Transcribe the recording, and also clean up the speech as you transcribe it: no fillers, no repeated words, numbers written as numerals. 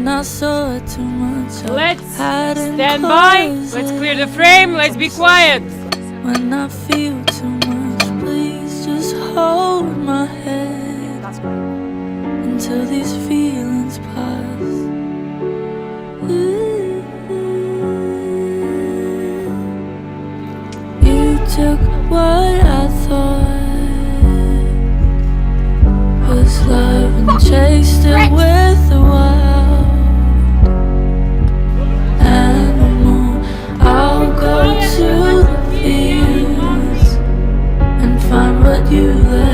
I saw too much. Let's stand by. Let's clear the frame. Let's be quiet. When I feel too much, please just hold my head until these feelings pass. You took what I thought was love and chased it with a wild animal. I'll go to the fields and find what you left.